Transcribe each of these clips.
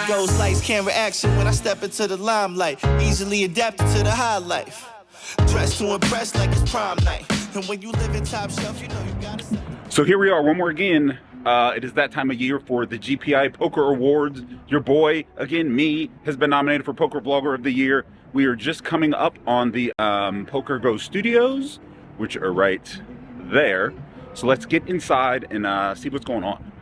Ghost lights, camera action when I step into the limelight. Easily adapted to the high life. Dressed to impress like it's prom night. And when you live in top shelf, you know you gotta say. So here we are one more again. It is that time of year for the GPI Poker Awards. Your boy, again, me, has been nominated for Poker Vlogger of the Year. We are just coming up on the Poker Go Studios, which are right there. So let's get inside and see what's going on.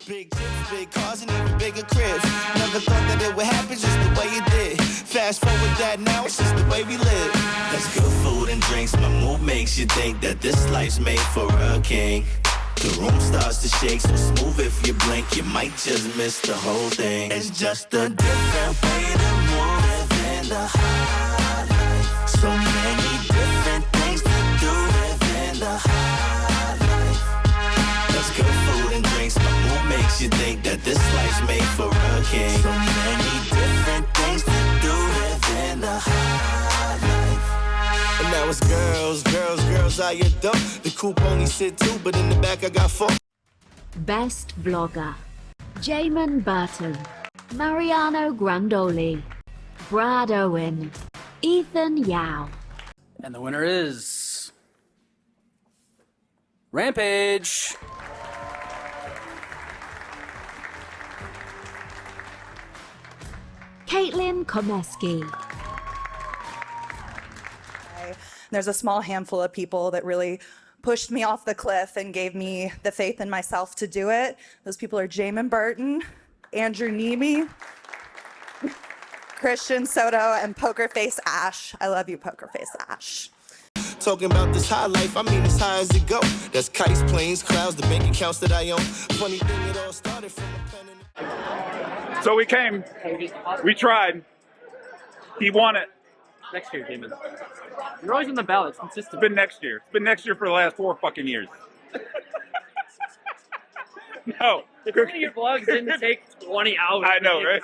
Big chips, big cars, and even bigger cribs. Never thought that it would happen just the way it did. Fast forward that now, it's just the way we live. That's good food and drinks. My mood makes you think that this life's made for a king. The room starts to shake so smooth if you blink, you might just miss the whole thing. It's just a different way to move within the high life. So many different things to do within the high life. That's good food and drinks. My mood makes you think that this life's made for a king. So many different things to do within the high life. And now it's girls, girls, girls, how you dope? The coupe only sit two, but in the back I got four. Best Vlogger: Jamin Burton, Mariano Grandoli, Brad Owen, Ethan Yao. And the winner is Rampage. Caitlin Komeski. There's a small handful of people that really pushed me off the cliff and gave me the faith in myself to do it. Those people are Jamin Burton, Andrew Nemi, Christian Soto, and Poker Face Ash. I love you, Poker Face Ash. Talking about this high life, I mean as high as it go. That's kites, planes, clouds, the bank accounts that I own. Funny thing, it all started from a pen and... So we came, we tried, he won it. Next year, Damon. You're always on the ballot. It's consistent. It's been next year. It's been next year for the last 4 fucking years. No. If one of your vlogs didn't take 20 hours. I know, right?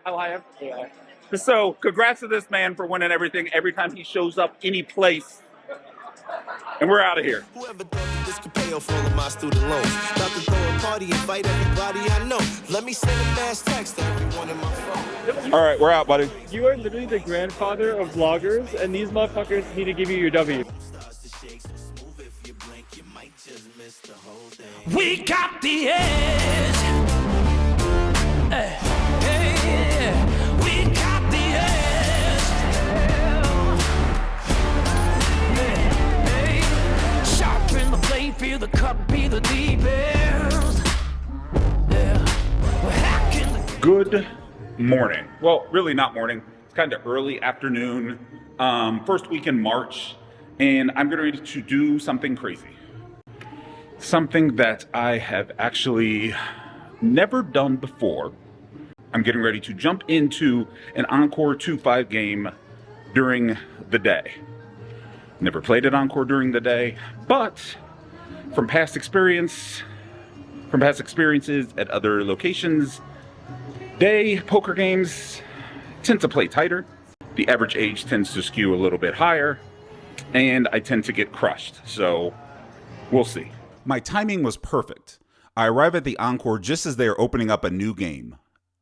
How high up? Yeah. So, congrats to this man for winning everything every time he shows up any place. And we're out of here. Whoever thought that this could pay off all of my student loans. About to throw a party, invite everybody I know. Let me send a mass text to everyone in my phone. All right, we're out, buddy. You are literally the grandfather of vloggers, and these motherfuckers need to give you your W. We got the edge. We got the edge. Sharpen the blade, feel the cup, be the deep end. We're hacking. Good morning. Well, really not morning. It's kind of early afternoon, first week in March, and I'm getting ready to do something crazy. Something that I have actually never done before. I'm getting ready to jump into an Encore 2-5 game during the day. Never played at Encore during the day, but from past experiences at other locations, day poker games tend to play tighter. The average age tends to skew a little bit higher, and I tend to get crushed. So we'll see. My timing was perfect. I arrive at the Encore just as they are opening up a new game.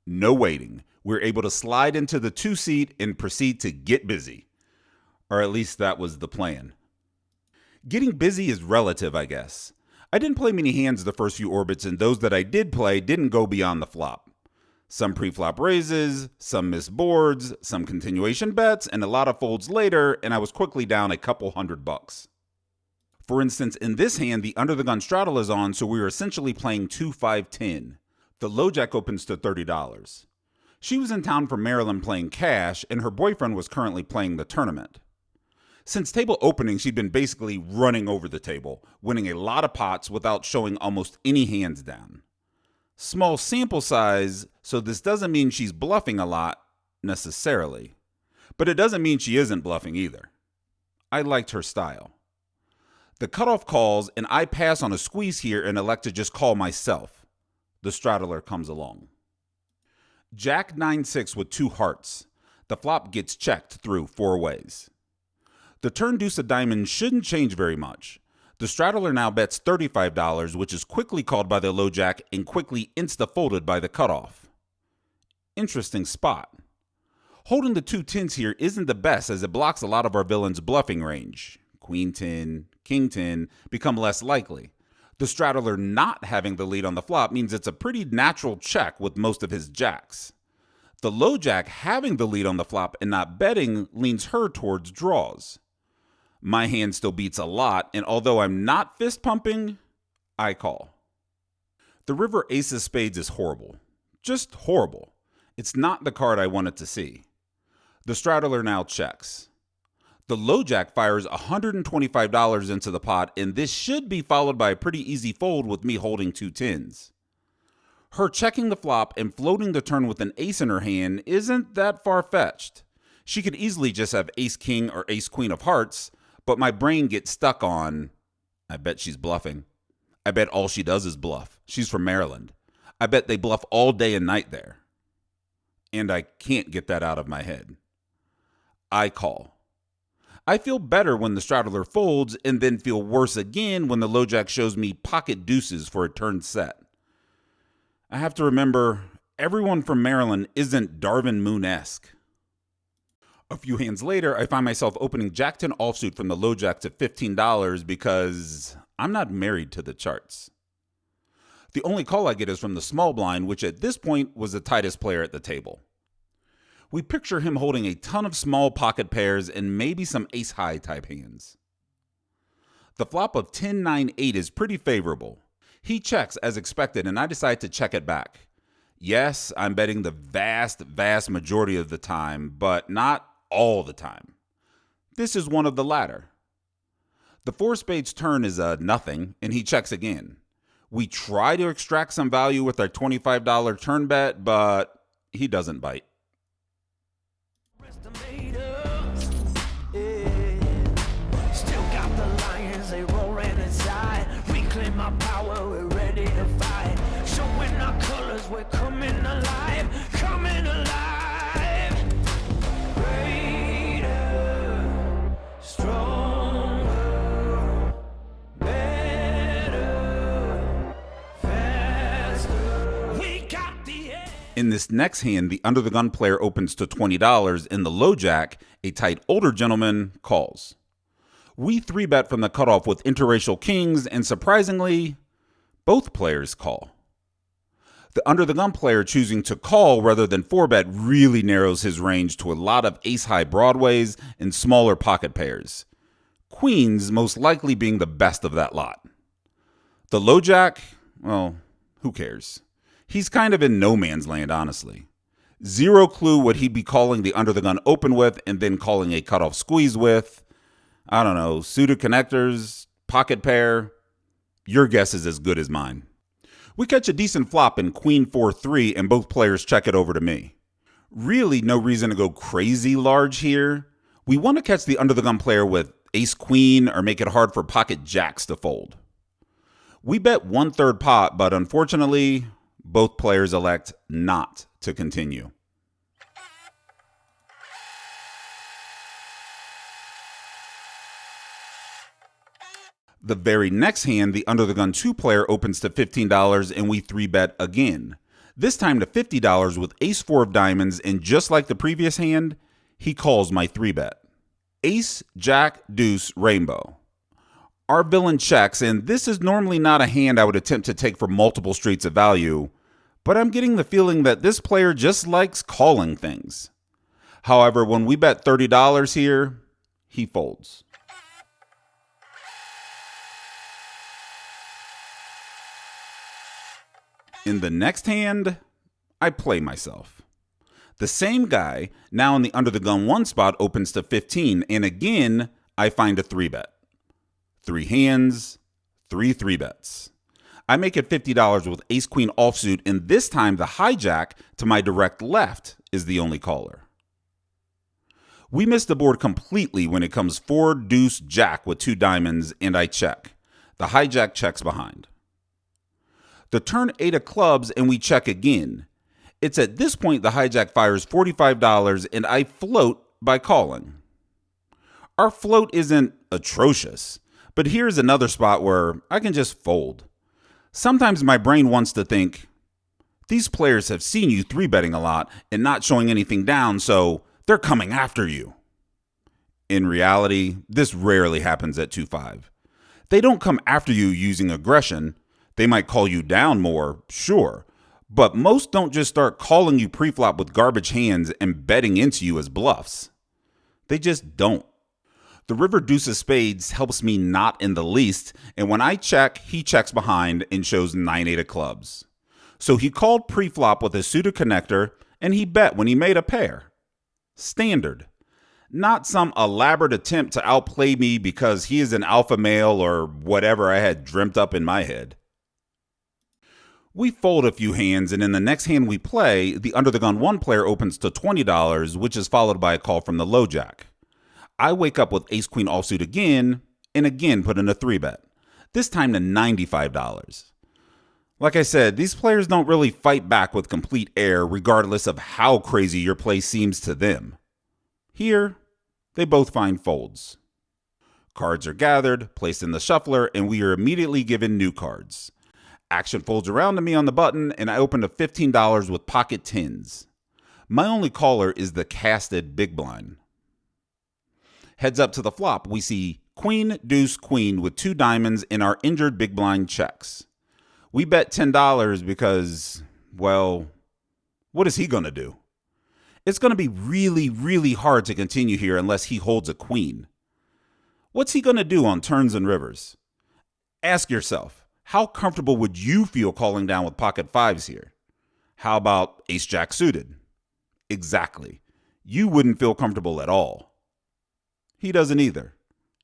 No waiting. We're able to slide into the 2-seat and proceed to get busy. Or at least that was the plan. Getting busy is relative, I guess. I didn't play many hands the first few orbits, and those that I did play didn't go beyond the flop. Some pre-flop raises, some missed boards, some continuation bets, and a lot of folds later, and I was quickly down a couple $100. For instance, in this hand, the under-the-gun straddle is on, so we are essentially playing 2-5-10. The low jack opens to $30. She was in town from Maryland playing cash, and her boyfriend was currently playing the tournament. Since table opening, she'd been basically running over the table, winning a lot of pots without showing almost any hands down. Small sample size, so this doesn't mean she's bluffing a lot, necessarily. But it doesn't mean she isn't bluffing either. I liked her style. The cutoff calls, and I pass on a squeeze here and elect to just call myself. The straddler comes along. Jack 9-6 with 2 hearts. The flop gets checked through 4 ways. The turn deuce of diamonds shouldn't change very much. The straddler now bets $35, which is quickly called by the low jack and quickly insta-folded by the cutoff. Interesting spot. Holding the 2 10s here isn't the best as it blocks a lot of our villain's bluffing range. Queen 10, King 10 become less likely. The straddler not having the lead on the flop means it's a pretty natural check with most of his jacks. The low jack having the lead on the flop and not betting leans her towards draws. My hand still beats a lot, and although I'm not fist pumping, I call. The river ace of spades is horrible. Just horrible. It's not the card I wanted to see. The straddler now checks. The low jack fires $125 into the pot, and this should be followed by a pretty easy fold with me holding 2 10s. Her checking the flop and floating the turn with an ace in her hand isn't that far-fetched. She could easily just have ace king or ace queen of hearts, but my brain gets stuck on, I bet she's bluffing. I bet all she does is bluff. She's from Maryland. I bet they bluff all day and night there. And I can't get that out of my head. I call. I feel better when the straddler folds and then feel worse again when the low jack shows me pocket deuces for a turn set. I have to remember, everyone from Maryland isn't Darvin Moon-esque. A few hands later, I find myself opening Jack 10 offsuit from the low jack to $15 because I'm not married to the charts. The only call I get is from the small blind, which at this point was the tightest player at the table. We picture him holding a ton of small pocket pairs and maybe some ace-high type hands. The flop of 10-9-8 is pretty favorable. He checks as expected, and I decide to check it back. Yes, I'm betting the vast majority of the time, but not all the time. This is one of the latter. The 4 spades turn is a nothing, and he checks again. We try to extract some value with our $25 turn bet, but he doesn't bite. Still got the lions, they roaring inside. Reclaim our power, we're ready to fight. Showing our colors, we're coming alive, coming alive. Greater, stronger, better, faster. We got the edge. In this next hand, the under the gun player opens to $20, and the low jack, a tight older gentleman, calls. We 3-bet from the cutoff with interracial kings, and surprisingly, both players call. The under the gun player choosing to call rather than 4-bet really narrows his range to a lot of ace-high broadways and smaller pocket pairs. Queens most likely being the best of that lot. The low jack, well, who cares? He's kind of in no man's land, honestly. Zero clue what he'd be calling the under the gun open with and then calling a cutoff squeeze with. I don't know, suited connectors, pocket pair. Your guess is as good as mine. We catch a decent flop in Queen 4-3 and both players check it over to me. Really no reason to go crazy large here. We want to catch the under the gun player with ace queen or make it hard for pocket jacks to fold. We bet 1/3 pot, but unfortunately, both players elect not to continue. The very next hand, the under the gun 2 player opens to $15 and we 3-bet again. This time to $50 with ace 4 of diamonds, and just like the previous hand, he calls my 3-bet. Ace, jack, deuce, rainbow. Our villain checks, and this is normally not a hand I would attempt to take for multiple streets of value, but I'm getting the feeling that this player just likes calling things. However, when we bet $30 here, he folds. In the next hand, I play myself. The same guy, now in the under the gun 1 spot, opens to 15, and again, I find a 3-bet. 3 hands, 3 3-bets. I make it $50 with ace queen offsuit, and this time the hijack to my direct left is the only caller. We miss the board completely when it comes 4 deuce jack with 2 diamonds, and I check. The hijack checks behind. The turn 8 of clubs, and we check again. It's at this point the hijack fires $45, and I float by calling. Our float isn't atrocious, but here's another spot where I can just fold. Sometimes my brain wants to think, These players have seen you 3-betting a lot and not showing anything down, so they're coming after you. In reality, this rarely happens at 2-5. They don't come after you using aggression. They might call you down more, sure, but most don't just start calling you preflop with garbage hands and betting into you as bluffs. They just don't. The river deuce of spades helps me not in the least, and when I check, he checks behind and shows 9-8 of clubs. So he called preflop with a suited connector, and he bet when he made a pair. Standard. Not some elaborate attempt to outplay me because he is an alpha male or whatever I had dreamt up in my head. We fold a few hands, and in the next hand we play, the under the gun 1 player opens to $20, which is followed by a call from the low jack. I wake up with ace queen offsuit again, and again put in a 3-bet, this time to $95. Like I said, these players don't really fight back with complete air regardless of how crazy your play seems to them. Here, they both find folds. Cards are gathered, placed in the shuffler, and we are immediately given new cards. Action folds around to me on the button, and I open to $15 with pocket tens. My only caller is the casted big blind. Heads up to the flop, we see queen, deuce, queen with 2 diamonds, and our injured big blind checks. We bet $10 because, well, what is he going to do? It's going to be really, really hard to continue here unless he holds a queen. What's he going to do on turns and rivers? Ask yourself, how comfortable would you feel calling down with pocket 5s here? How about ace jack suited? Exactly. You wouldn't feel comfortable at all. He doesn't either.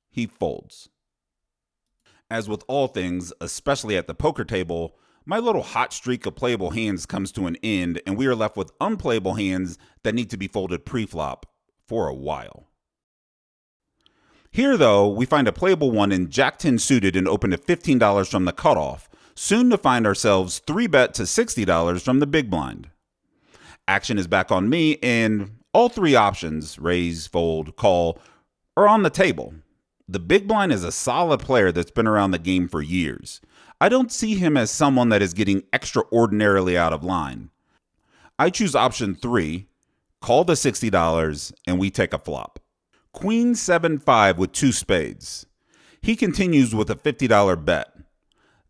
He folds. As with all things, especially at the poker table, my little hot streak of playable hands comes to an end, and we are left with unplayable hands that need to be folded pre-flop for a while. Here, though, we find a playable one in Jack 10 suited and open to $15 from the cutoff, soon to find ourselves 3-bet to $60 from the big blind. Action is back on me, and all 3 options, raise, fold, call, are on the table. The big blind is a solid player that's been around the game for years. I don't see him as someone that is getting extraordinarily out of line. I choose option 3, call the $60, and we take a flop. Queen 7-5 with 2 spades. He continues with a $50 bet.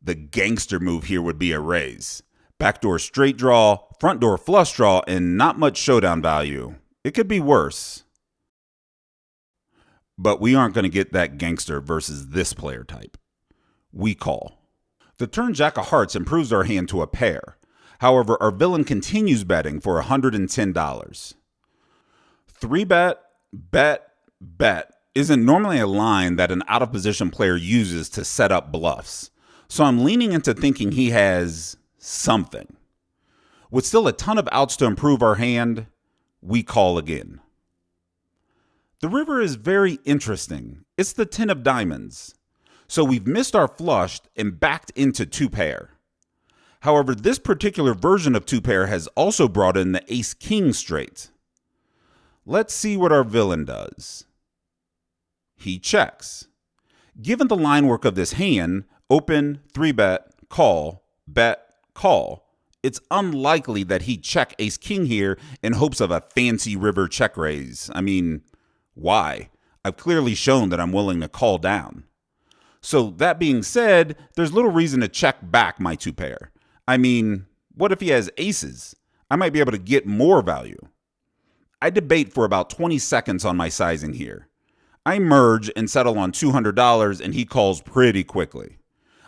The gangster move here would be a raise. Backdoor straight draw, front door flush draw, and not much showdown value. It could be worse. But we aren't going to get that gangster versus this player type. We call. The turn jack of hearts improves our hand to a pair. However, our villain continues betting for $110. 3-bet, bet, bet isn't normally a line that an out of position player uses to set up bluffs. So I'm leaning into thinking he has something. With still a ton of outs to improve our hand, we call again. The river is very interesting. It's the 10 of diamonds. So we've missed our flush and backed into 2-pair. However, this particular version of 2-pair has also brought in the ace-king straight. Let's see what our villain does. He checks. Given the line work of this hand, open, 3-bet, call, bet, call, it's unlikely that he'd check ace-king here in hopes of a fancy river check raise. I mean, why? I've clearly shown that I'm willing to call down. So that being said, there's little reason to check back my 2-pair. I mean, what if he has aces? I might be able to get more value. I debate for about 20 seconds on my sizing here. I merge and settle on $200 and he calls pretty quickly.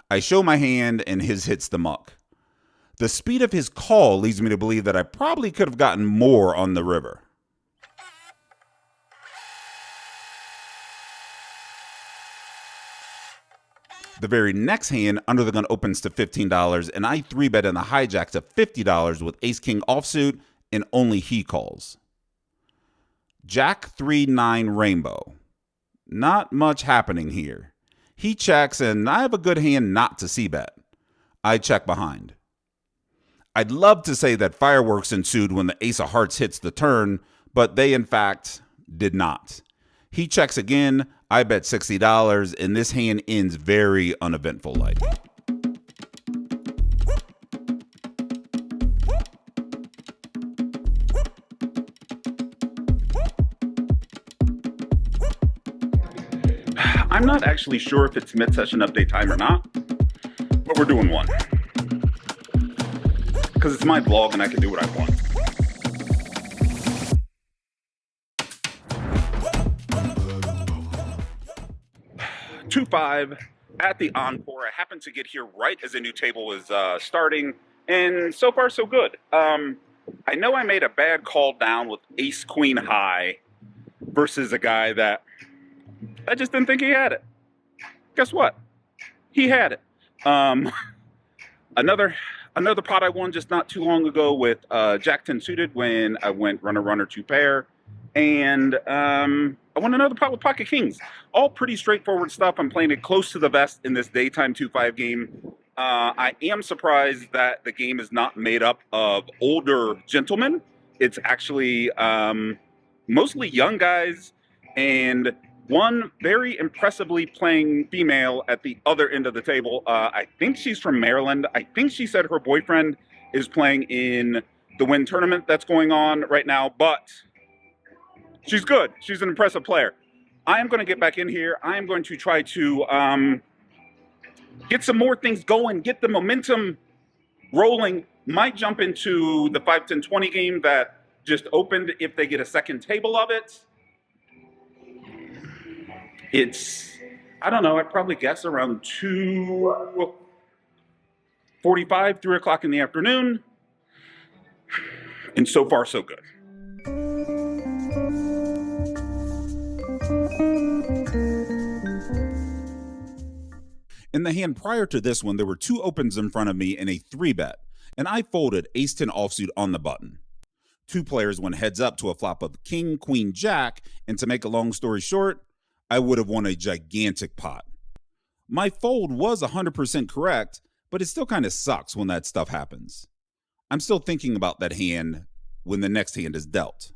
I show my hand and his hits the muck. The speed of his call leads me to believe that I probably could have gotten more on the river. The very next hand, under the gun opens to $15, and I 3-bet in the hijack to $50 with ace-king offsuit, and only he calls. Jack 3-9 rainbow. Not much happening here. He checks, and I have a good hand not to c-bet. I check behind. I'd love to say that fireworks ensued when the ace of hearts hits the turn, but they in fact did not. He checks again, I bet $60, and this hand ends very uneventful like. I'm not actually sure if it's mid-session update time or not, but we're doing one. Because it's my vlog and I can do what I want. $2-5 at the Encore. I happened to get here right as a new table was starting, and so far so good. I know I made a bad call down with ace queen high versus a guy that I just didn't think he had it. Guess what? He had it. Another pot I won just not too long ago with Jack 10 suited when I went runner 2 pair. And I won another pot with pocket kings. All pretty straightforward stuff. I'm playing it close to the vest in this daytime 2-5 game. I am surprised that the game is not made up of older gentlemen. It's actually mostly young guys and one very impressively playing female at the other end of the table. I think she's from Maryland. I think she said her boyfriend is playing in the WIN tournament that's going on right now, but she's good. She's an impressive player. I am going to get back in here. I am going to try to get some more things going, get the momentum rolling. Might jump into the 5-10-20 game that just opened if they get a second table of it. It's, I don't know, I'd probably guess around 2:45, 3 o'clock in the afternoon. And so far, so good. In the hand prior to this one, there were 2 opens in front of me and a 3-bet, and I folded ace-10 offsuit on the button. 2 players went heads up to a flop of king, queen, jack, and to make a long story short, I would have won a gigantic pot. My fold was 100% correct, but it still kind of sucks when that stuff happens. I'm still thinking about that hand when the next hand is dealt.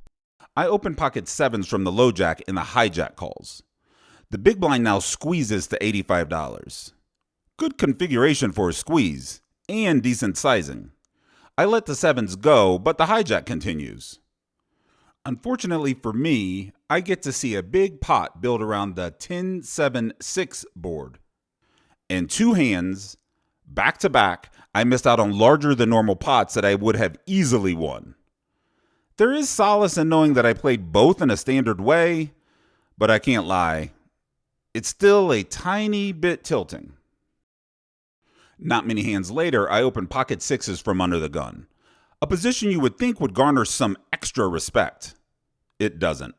I open pocket 7s from the low jack and the hijack calls. The big blind now squeezes to $85. Good configuration for a squeeze, and decent sizing. I let the 7s go, but the hijack continues. Unfortunately for me, I get to see a big pot build around the 10-7-6 board. In 2 hands, back to back, I missed out on larger than normal pots that I would have easily won. There is solace in knowing that I played both in a standard way, but I can't lie. It's still a tiny bit tilting. Not many hands later, I open pocket 6s from under the gun. A position you would think would garner some extra respect. It doesn't.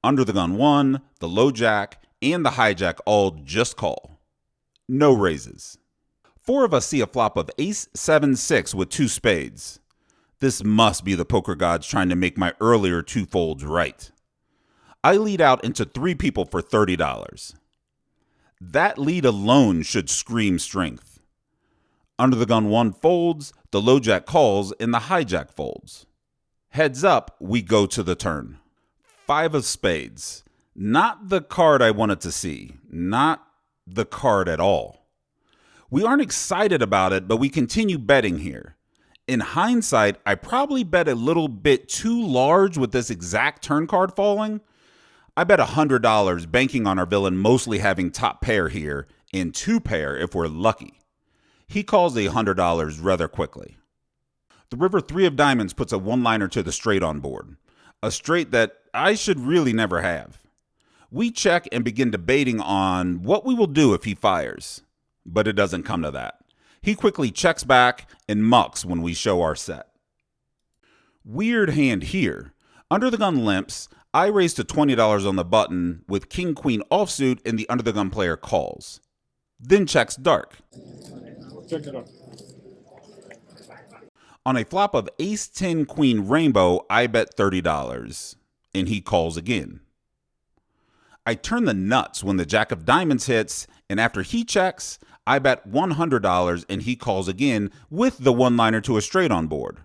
Under the gun 1, the low jack, and the hijack all just call. No raises. 4 of us see a flop of ace-7-6 with 2 spades. This must be the poker gods trying to make my earlier 2 folds right. I lead out into 3 people for $30. That lead alone should scream strength. Under the gun 1 folds, the low jack calls, and the hijack folds. Heads up, we go to the turn. 5 of spades. Not the card I wanted to see. Not the card at all. We aren't excited about it, but we continue betting here. In hindsight, I probably bet a little bit too large with this exact turn card falling. I bet $100 banking on our villain mostly having top pair here and 2 pair if we're lucky. He calls the $100 rather quickly. The river 3 of diamonds puts a one-liner to the straight on board. A straight that I should really never have. We check and begin debating on what we will do if he fires. But it doesn't come to that. He quickly checks back and mucks when we show our set. Weird hand here. Under the gun limps, I raise to $20 on the button with king queen offsuit and the under the gun player calls. Then checks dark. Check it out. On a flop of ace-10 queen rainbow, I bet $30 and he calls again. I turn the nuts when the jack of diamonds hits, and after he checks, I bet $100 and he calls again with the one-liner to a straight on board.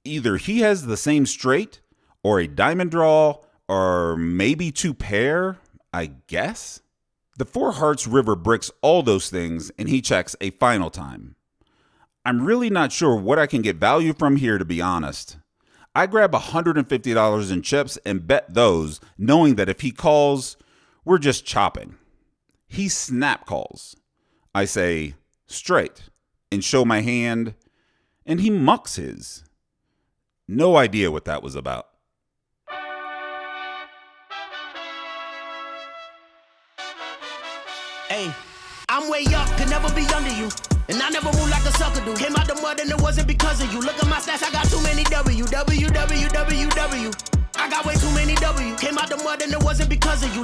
Either he has the same straight, or a diamond draw, or maybe 2 pair, I guess? The 4 hearts river bricks all those things and he checks a final time. I'm really not sure what I can get value from here, to be honest. I grab $150 in chips and bet those, knowing that if he calls, we're just chopping. He snap calls. I say straight and show my hand, and he mucks his. No idea what that was about. Hey, I'm way up, could never be under you. And I never move like a sucker do. Came out the mud and it wasn't because of you. Look at my stats, I got too many W. I got way too many W. Came out the mud and it wasn't because of you.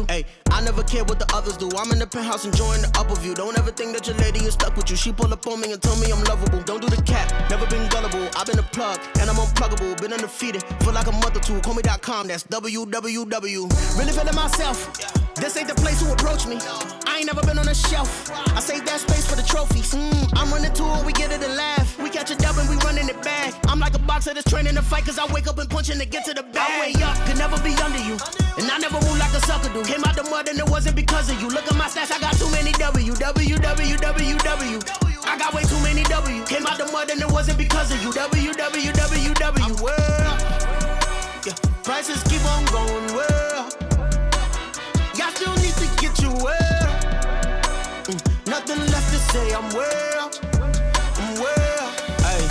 Hey, I never care what the others do. I'm in the penthouse enjoying the upper view. Don't ever think that your lady is stuck with you. She pull up on me and tell me I'm lovable. Don't do the cap, never been gullible. I've been a plug and I'm unpluggable. Been undefeated, feel like a mother too. Call me.com, that's www. Really feeling myself. This ain't the place to approach me. I ain't never been on a shelf. I save that space for the trophies. I'm running to it, we get it and laugh. We catch a dub and we running it back. I'm like a boxer that's training to fight, cause I wake up and punching to get to the bag. I'm way up, could never be under you. And I never move like a sucker do. Came out the mud and it wasn't because of you. Look at my stats, I got too many W. I got way too many W. Came out the mud and it wasn't because of you. I'm well. Yeah, prices keep on going well. Y'all still need to get you well. Nothing left to say, I'm well. Hey,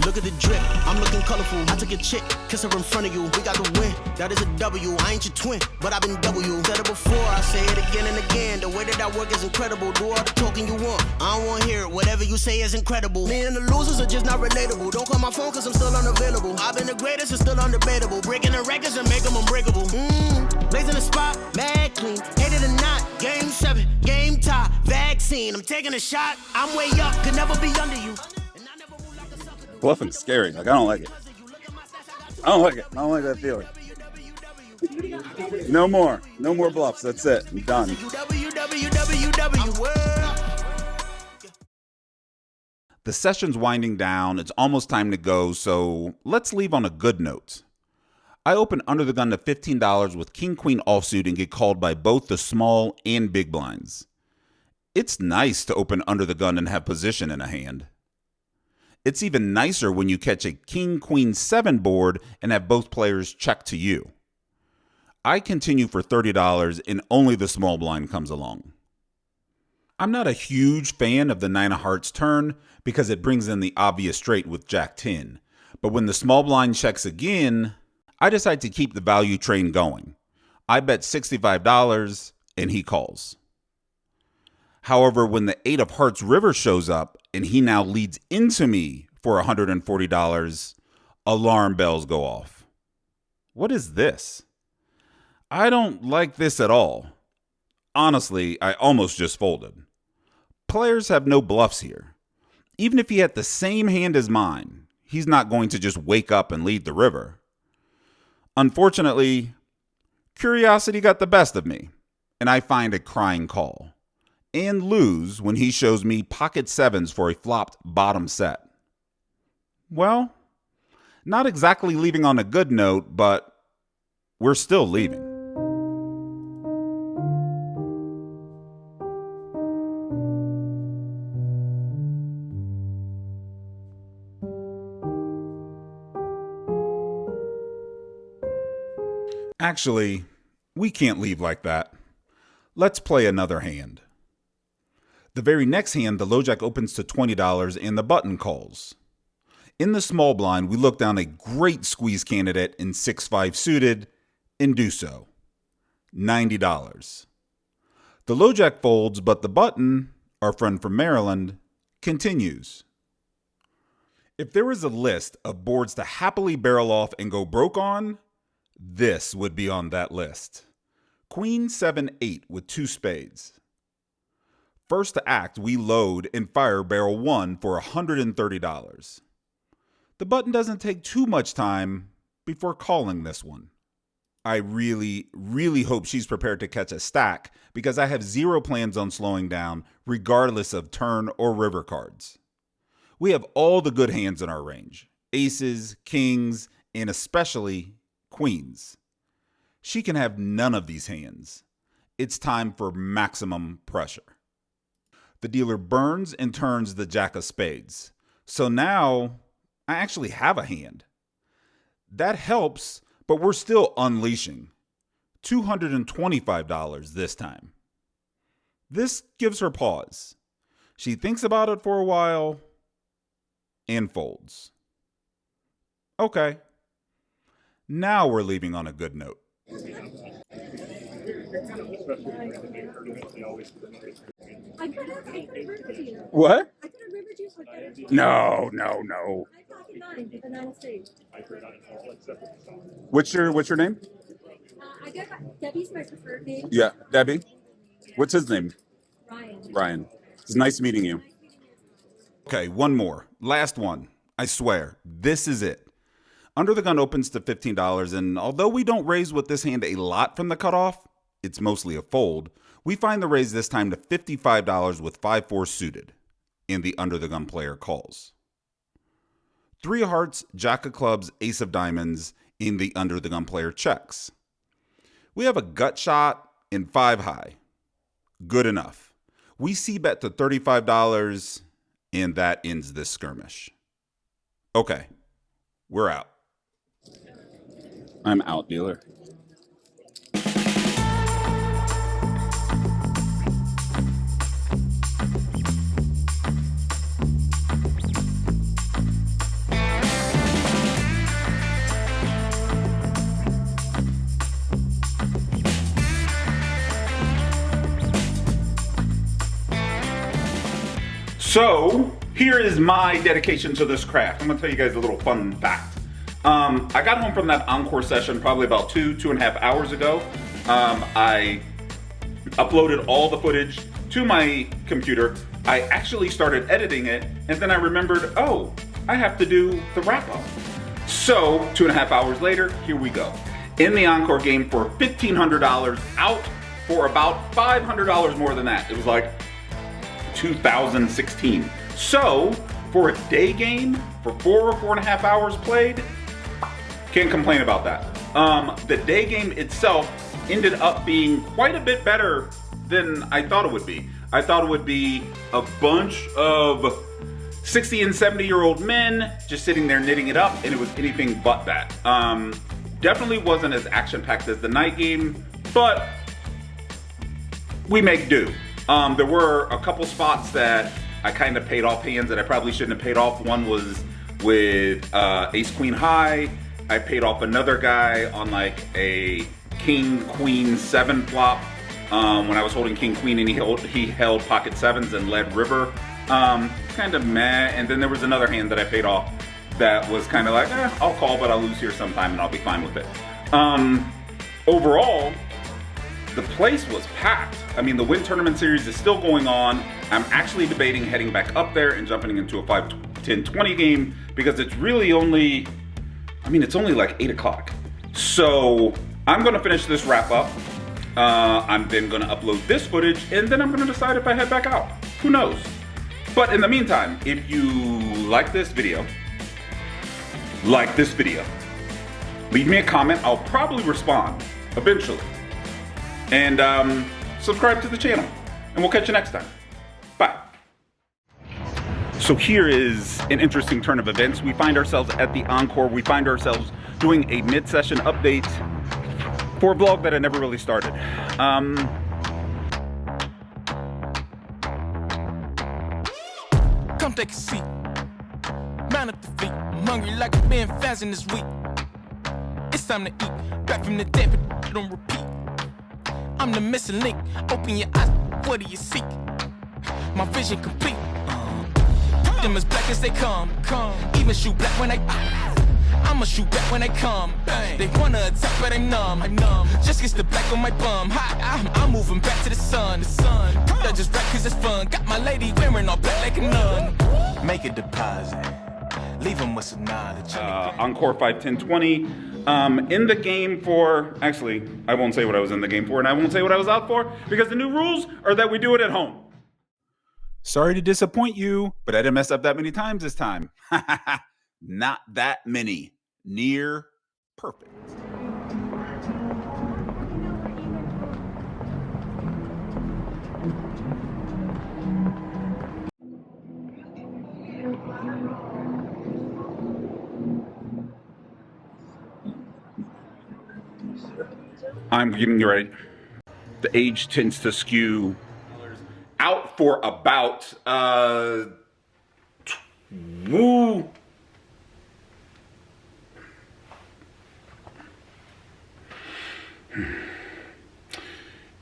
look at the drip, I'm looking colorful. I took a chick, kiss her in front of you. We got the win, that is a W. I ain't your twin, but I've been W. Said it before, I say it again and again. The way that I work is incredible. Do all the talking you want, I don't want to hear it. Whatever you say is incredible. Me and the losers are just not relatable. Don't call my phone cause I'm still unavailable. I've been the greatest and still undebatable. Breaking the records and make them unbreakable. Blazing the spot, mad clean. Hate it or not, game 7, game tie, vaccine. I'm taking a shot, I'm way up, could never be under you. Bluffing's scary. Like, I don't like it. I don't like that feeling. No more bluffs. That's it. I'm done. The session's winding down. It's almost time to go, so let's leave on a good note. I open under the gun to $15 with king-queen offsuit and get called by both the small and big blinds. It's nice to open under the gun and have position in a hand. It's even nicer when you catch a king-queen 7 board and have both players check to you. I continue for $30 and only the small blind comes along. I'm not a huge fan of the 9 of hearts turn because it brings in the obvious straight with Jack 10, but when the small blind checks again, I decide to keep the value train going. I bet $65 and he calls. However, when the 8 of hearts river shows up and he now leads into me for $140, alarm bells go off. What is this? I don't like this at all. Honestly, I almost just folded. Players have no bluffs here. Even if he had the same hand as mine, he's not going to just wake up and lead the river. Unfortunately, curiosity got the best of me, and I find a crying call. And lose when he shows me pocket 7s for a flopped bottom set. Well, not exactly leaving on a good note, but we're still leaving. Actually, we can't leave like that. Let's play another hand. The very next hand, the low jack opens to $20 and the button calls. In the small blind, we look down a great squeeze candidate in 6-5 suited and do so. $90. The low jack folds, but the button, our friend from Maryland, continues. If there was a list of boards to happily barrel off and go broke on, this would be on that list. Queen 7-8 with 2 spades. First to act, we load and fire barrel 1 for $130. The button doesn't take too much time before calling this one. I really hope she's prepared to catch a stack because I have zero plans on slowing down regardless of turn or river cards. We have all the good hands in our range. Aces, kings, and especially queens. She can have none of these hands. It's time for maximum pressure. The dealer burns and turns the jack of spades. So now I actually have a hand. That helps, but we're still unleashing. $225 this time. This gives her pause. She thinks about it for a while and folds. Okay. Now we're leaving on a good note. What? No. What's your name? I guess Debbie's my preferred name. Yeah, Debbie. What's his name? Ryan. Ryan. It's nice meeting you. Okay, one more. Last one. I swear, this is it. Under the gun opens to $15, and although we don't raise with this hand a lot from the cutoff, it's mostly a fold, we find the raise this time to $55 with 5-4 suited, and the under the gun player calls. 3 hearts, jack of clubs, ace of diamonds, in the under the gun player checks. We have a gut shot and 5 high. Good enough. We see bet to $35, and that ends this skirmish. Okay, we're out. I'm out, dealer. So, here is my dedication to this craft. I'm gonna tell you guys a little fun fact. I got home from that encore session probably about 2.5 hours ago. I uploaded all the footage to my computer. I actually started editing it, and then I remembered, oh, I have to do the wrap up. So, 2.5 hours later, here we go. In the encore game for $1,500, out for about $500 more than that. It was like 2016. So, for a day game, for 4 or 4.5 hours played, can't complain about that. The day game itself ended up being quite a bit better than I thought it would be. I thought it would be a bunch of 60 and 70-year-old men just sitting there knitting it up, and it was anything but that. Definitely wasn't as action-packed as the night game, but we make do. There were a couple spots that I kind of paid off hands that I probably shouldn't have paid off. One was with Ace Queen High. I paid off another guy on like a King Queen 7 flop when I was holding King Queen, and he held pocket sevens and led river. Kind of meh. And then there was another hand that I paid off that was kind of like, I'll call, but I'll lose here sometime and I'll be fine with it. Overall, the place was packed. I mean, the Win Tournament Series is still going on. I'm actually debating heading back up there and jumping into a 5, 10, 20 game because it's really only, it's only like 8 o'clock. So I'm gonna finish this wrap up. I'm then gonna upload this footage, and then I'm gonna decide if I head back out. Who knows? But in the meantime, if you like this video, leave me a comment. I'll probably respond eventually. And subscribe to the channel, and we'll catch you next time. Bye. So here is an interesting turn of events. We find ourselves at the encore. We find ourselves doing a mid-session update for a vlog that I never really started. Come take a seat. Mount up the feet. I'm hungry like I've been fasting this week. It's time to eat. Back from the dead, but don't repeat. I'm the missing link. Open your eyes. What do you seek? My vision complete. Them as black as they come. Even shoot black when I'ma shoot back when they come. They wanna attack, but I'm numb. Just gets the black on my bum. I'm moving back to the sun. That just rap cause it's fun. Got my lady wearing all black like a nun. Make a deposit. Leave them with some knowledge. Encore 5, 10, 20. In the game for, actually, I won't say what I was in the game for, and I won't say what I was out for, because the new rules are that we do it at home. Sorry to disappoint you, but I didn't mess up that many times this time. Not that many. Near perfect. I'm getting you ready. The age tends to skew out for about woo.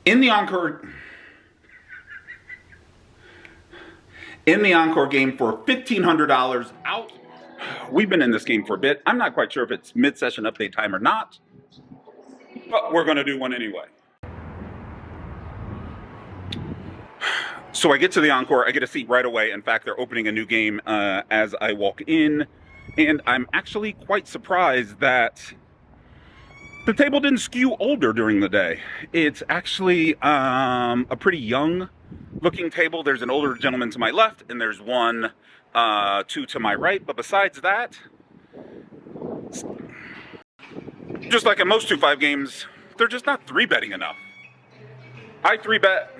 In the encore game for $1,500 out. We've been in this game for a bit. I'm not quite sure if it's mid-session update time or not, but we're going to do one anyway. So I get to the encore, I get a seat right away. In fact, they're opening a new game as I walk in, and I'm actually quite surprised that the table didn't skew older during the day. It's actually a pretty young looking table. There's an older gentleman to my left, and there's two to my right. But besides that, just like in most 2-5 games, they're just not 3-betting enough. I 3-bet,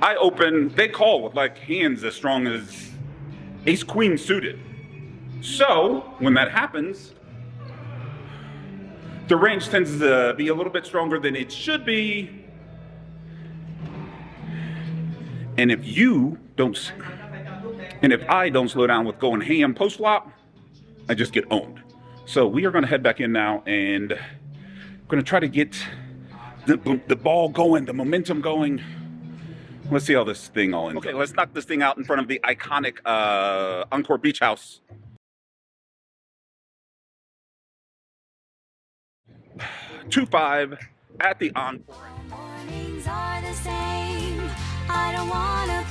I open, they call with like hands as strong as ace queen suited. So when that happens, the range tends to be a little bit stronger than it should be. And if I don't slow down with going ham post flop, I just get owned. So we are going to head back in now, and we're going to try to get the ball going, the momentum going. Let's see how this thing all ends. Okay, let's knock this thing out in front of the iconic Encore Beach House. $2-5 at the Encore. Mornings are the same. I don't wanna